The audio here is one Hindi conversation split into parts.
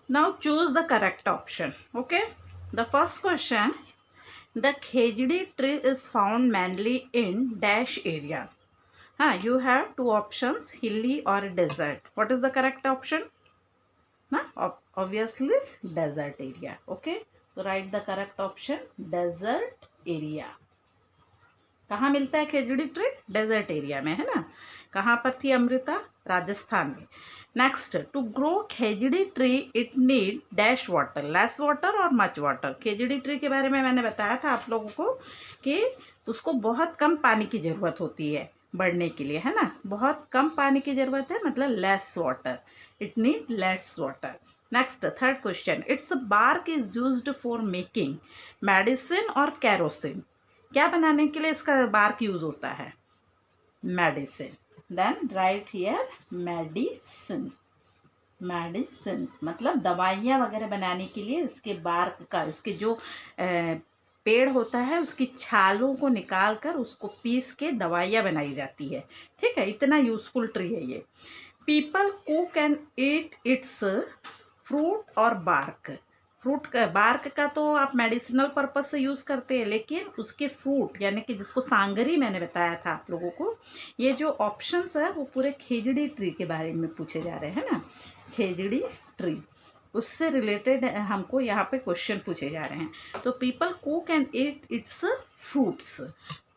Now choose the correct option. Okay. The first question. The khejdi tree is found mainly in dash areas. You have two options, hilly or desert. What is the correct option? Obviously desert area. Okay. So write the correct option, desert area. कहाँ मिलता है खेजड़ी ट्री? डेजर्ट एरिया में, है ना। कहाँ पर थी अमृता? राजस्थान में। Next, to grow khejri tree it need dash water, less water और मच वाटर। खेजड़ी ट्री के बारे में मैंने बताया था आप लोगों को कि उसको बहुत कम पानी की ज़रूरत होती है बढ़ने के लिए, है ना। बहुत कम पानी की ज़रूरत है, मतलब less water, it need less water. Next, third question, it's bark is used for making medicine और कैरोसिन। क्या बनाने के लिए इसका बार्क यूज होता है? Medicine. Then write here medicine. Medicine मतलब दवाइयाँ वगैरह बनाने के लिए इसके बार्क का, इसके जो पेड़ होता है उसकी छालों को निकाल कर उसको पीस के दवाइयाँ बनाई जाती है। ठीक है, इतना यूजफुल ट्री है ये। People cook and eat it's fruit और बार्क। फ्रूट का, बार्क का तो आप मेडिसिनल पर्पज से यूज़ करते हैं, लेकिन उसके फ्रूट यानी कि जिसको सांगरी मैंने बताया था आप लोगों को, ये जो ऑप्शंस है वो पूरे खेजड़ी ट्री के बारे में पूछे जा रहे हैं ना। खेजड़ी ट्री, उससे रिलेटेड हमको यहाँ पे क्वेश्चन पूछे जा रहे हैं। तो people cook and eat its fruits,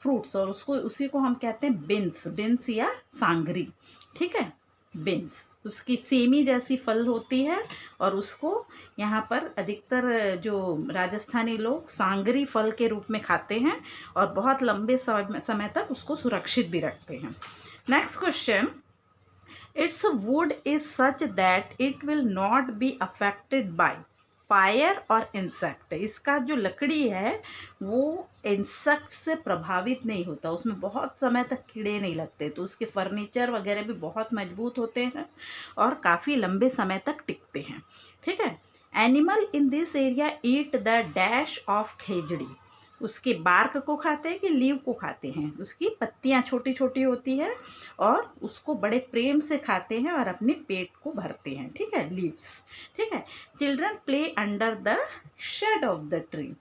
fruits, और उसको उसी को हम कहते हैं बिन्स, बिन्स या सांगरी। ठीक है, बिन्स, उसकी सेमी जैसी फल होती है और उसको यहाँ पर अधिकतर जो राजस्थानी लोग सांगरी फल के रूप में खाते हैं और बहुत लंबे समय तक उसको सुरक्षित भी रखते हैं। Next question, it's would is such that it will not be affected by fire और इंसेक्ट। इसका जो लकड़ी है वो इंसेक्ट से प्रभावित नहीं होता, उसमें बहुत समय तक कीड़े नहीं लगते, तो उसके फर्नीचर वगैरह भी बहुत मजबूत होते हैं और काफ़ी लंबे समय तक टिकते हैं। ठीक है। Animal in this area eat the dash of khejri. उसके बार्क को खाते हैं कि लीव को खाते हैं? उसकी पत्तियां छोटी छोटी होती है और उसको बड़े प्रेम से खाते हैं और अपने पेट को भरते हैं। ठीक है, लीव्स। ठीक है। Children play under the shade of the tree.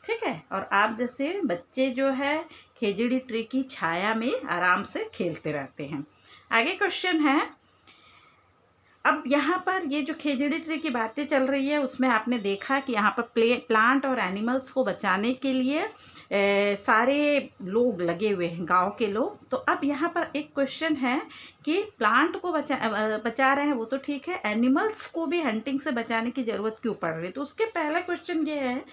ठीक है, और आप जैसे बच्चे जो है खेजड़ी ट्री की छाया में आराम से खेलते रहते हैं। आगे क्वेश्चन है, अब यहाँ पर ये जो खेजड़ी ट्री की बातें चल रही है उसमें आपने देखा कि यहाँ पर प्लांट और एनिमल्स को बचाने के लिए सारे लोग लगे हुए हैं, गांव के लोग। तो अब यहाँ पर एक क्वेश्चन है कि प्लांट को बचा रहे हैं वो तो ठीक है, एनिमल्स को भी हंटिंग से बचाने की ज़रूरत क्यों पड़ रही है? तो उसके पहला क्वेश्चन ये है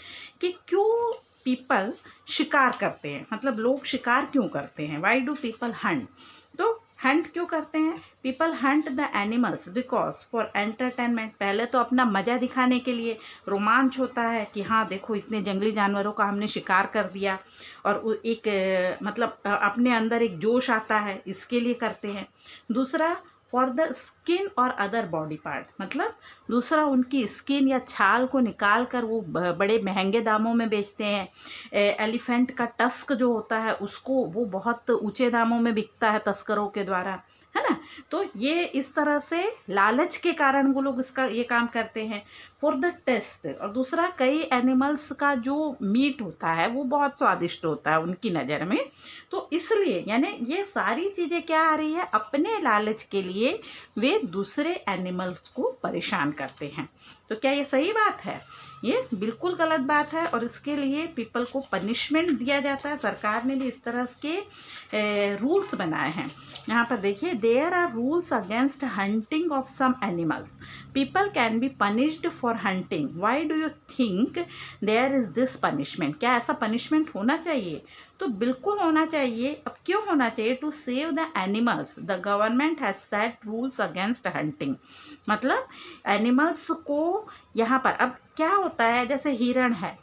कि क्यों पीपल शिकार करते हैं, मतलब लोग शिकार क्यों करते हैं? Why do people Hunt? तो हंट क्यों करते हैं? People Hunt the animals because for entertainment. पहले तो अपना मज़ा दिखाने के लिए, रोमांच होता है कि हाँ देखो इतने जंगली जानवरों का हमने शिकार कर दिया, और एक मतलब अपने अंदर एक जोश आता है, इसके लिए करते हैं। दूसरा, फॉर द स्किन और अदर बॉडी पार्ट, मतलब दूसरा उनकी स्किन या छाल को निकाल कर वो बड़े महंगे दामों में बेचते हैं। एलिफेंट का टस्क जो होता है उसको वो बहुत ऊंचे दामों में बिकता है तस्करों के द्वारा, है ना। तो ये इस तरह से लालच के कारण वो लोग इसका ये काम करते हैं। फॉर द टेस्ट, और दूसरा कई एनिमल्स का जो मीट होता है वो बहुत स्वादिष्ट होता है उनकी नज़र में, तो इसलिए यानी ये सारी चीज़ें क्या आ रही है, अपने लालच के लिए वे दूसरे एनिमल्स को परेशान करते हैं। तो क्या ये सही बात है? ये बिल्कुल गलत बात है, और इसके लिए पीपल को पनिशमेंट दिया जाता है। सरकार ने भी इस तरह के रूल्स बनाए हैं। यहाँ पर देखिए, there are rules against hunting of some animals, people can be punished for hunting, why do you think there is this punishment? क्या ऐसा पनिशमेंट होना चाहिए? तो बिल्कुल होना चाहिए। अब क्यों होना चाहिए? To save the animals the government has set rules against hunting, मतलब एनिमल्स को यहाँ पर अब क्या होता है, जैसे हिरण है,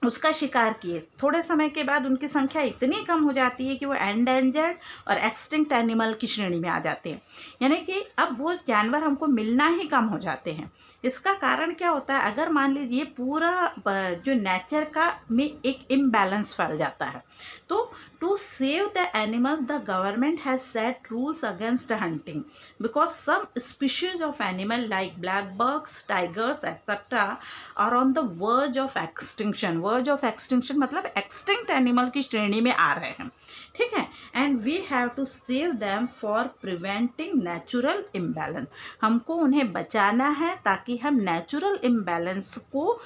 उसका शिकार किए। थोड़े समय के बाद उनकी संख्या इतनी कम हो जाती है कि वो एंडेंजर्ड और एक्सटिंक्ट एनिमल की श्रेणी में आ जाते हैं, यानी कि अब वो जानवर हमको मिलना ही कम हो जाते हैं। इसका कारण क्या होता है, अगर मान लीजिए पूरा जो नेचर का में एक इम्बैलेंस फैल जाता है, तो to save the animals the government has set rules against hunting because some species of animal like black bucks, tigers etcetera are on the verge of extinction. Verge of extinction मतलब एक्सटिंक्ट एनिमल की श्रेणी में आ रहे हैं, ठीक है। And we have to save them for preventing natural imbalance. हमको उन्हें बचाना है ताकि हम नेचुरल इम्बैलेंस को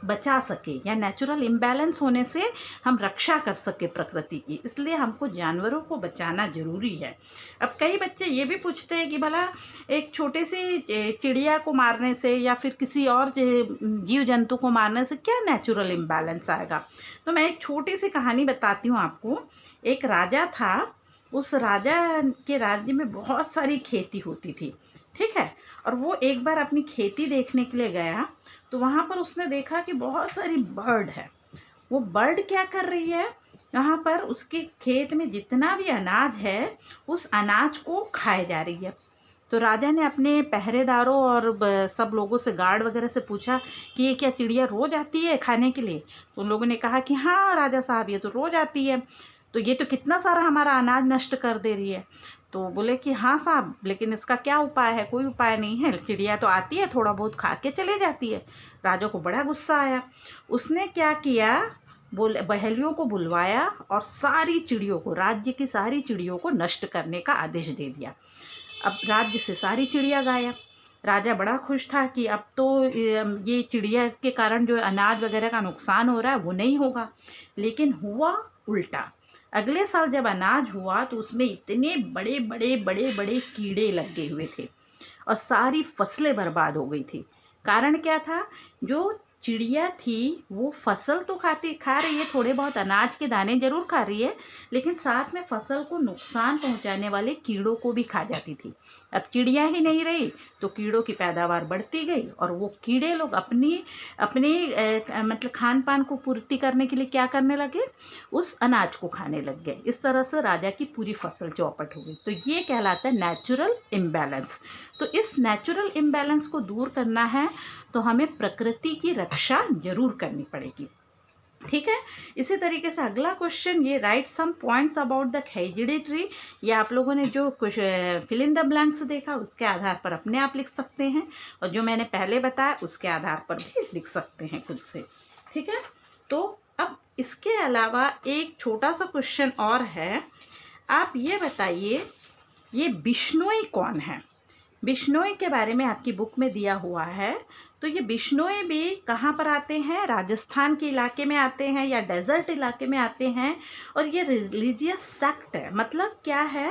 बचा सके, या नेचुरल इम्बैलेंस होने से हम रक्षा कर सके प्रकृति की, इसलिए हमको जानवरों को बचाना जरूरी है। अब कई बच्चे ये भी पूछते हैं कि भला एक छोटे से चिड़िया को मारने से या फिर किसी और जीव जंतु को मारने से क्या नेचुरल इम्बैलेंस आएगा। तो मैं एक छोटी सी कहानी बताती हूँ आपको। एक राजा था, उस राजा के राज्य में बहुत सारी खेती होती थी, ठीक है। और वो एक बार अपनी खेती देखने के लिए गया, तो वहाँ पर उसने देखा कि बहुत सारी बर्ड है। वो बर्ड क्या कर रही है, यहाँ पर उसके खेत में जितना भी अनाज है उस अनाज को खाए जा रही है। तो राजा ने अपने पहरेदारों और सब लोगों से, गार्ड वगैरह से पूछा कि ये क्या चिड़िया रोज़ आती है खाने के लिए। तो उन लोगों ने कहा कि हाँ राजा साहब, ये तो रोज़ आती है, तो ये तो कितना सारा हमारा अनाज नष्ट कर दे रही है। तो बोले कि हाँ साहब, लेकिन इसका क्या उपाय है। कोई उपाय नहीं है, चिड़िया तो आती है, थोड़ा बहुत खा के चले जाती है। राजा को बड़ा गुस्सा आया। उसने क्या किया, बहेलियों को बुलवाया और सारी चिड़ियों को, राज्य की सारी चिड़ियों को नष्ट करने का आदेश दे दिया। अब राज्य से सारी चिड़िया गायब। राजा बड़ा खुश था कि अब तो ये चिड़िया के कारण जो अनाज वगैरह का नुकसान हो रहा है वो नहीं होगा। लेकिन हुआ उल्टा। अगले साल जब अनाज हुआ तो उसमें इतने बड़े बड़े बड़े बड़े कीड़े लगे हुए थे और सारी फसलें बर्बाद हो गई थी। कारण क्या था, जो चिड़िया थी वो फसल तो खा रही है, थोड़े बहुत अनाज के दाने जरूर खा रही है, लेकिन साथ में फसल को नुकसान पहुंचाने वाले कीड़ों को भी खा जाती थी। अब चिड़िया ही नहीं रही तो कीड़ों की पैदावार बढ़ती गई और वो कीड़े लोग अपनी मतलब खान पान को पूर्ति करने के लिए क्या करने लगे, उस अनाज को खाने लग गए। इस तरह से राजा की पूरी फसल चौपट हो गई। तो ये कहलाता है नेचुरल इम्बैलेंस। तो इस नेचुरल इम्बैलेंस को दूर करना है तो हमें प्रकृति की रक्षा जरूर करनी पड़ेगी, ठीक है। इसी तरीके से अगला क्वेश्चन, ये write some points about the khejri tree. ये आप लोगों ने जो कुछ फिल इन द ब्लैंक्स देखा उसके आधार पर अपने आप लिख सकते हैं, और जो मैंने पहले बताया उसके आधार पर भी लिख सकते हैं खुद से, ठीक है। तो अब इसके अलावा एक छोटा सा क्वेश्चन और है। आप ये बताइए, ये बिश्नोई कौन है। बिश्नोई के बारे में आपकी बुक में दिया हुआ है। तो ये बिश्नोई भी कहाँ पर आते हैं, राजस्थान के इलाके में आते हैं या डेजर्ट इलाके में आते हैं। और ये रिलीजियस सेक्ट है, मतलब क्या है,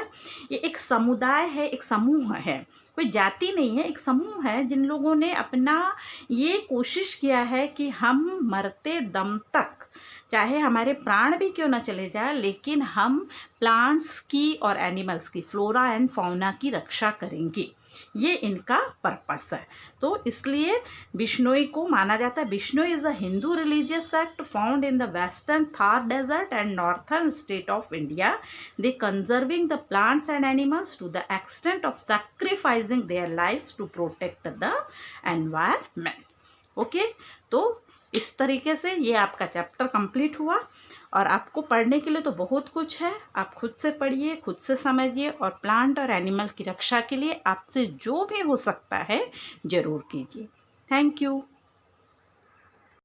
ये एक समुदाय है, एक समूह है, कोई जाति नहीं है, एक समूह है जिन लोगों ने अपना ये कोशिश किया है कि हम मरते दम तक, चाहे हमारे प्राण भी क्यों ना चले जाए, लेकिन हम प्लांट्स की और एनिमल्स की, फ्लोरा एंड फाउना की रक्षा करेंगे। ये इनका पर्पस है। तो इसलिए बिश्नोई को माना जाता है। Bishnoi is a Hindu religious sect found in the western Thar desert and northern state of India. They conserving the plants and animals to the extent of sacrificing their lives to protect the environment. Okay, तो इस तरीके से ये आपका चैप्टर कंप्लीट हुआ। और आपको पढ़ने के लिए तो बहुत कुछ है, आप खुद से पढ़िए, खुद से समझिए, और प्लांट और एनिमल की रक्षा के लिए आपसे जो भी हो सकता है ज़रूर कीजिए। Thank you.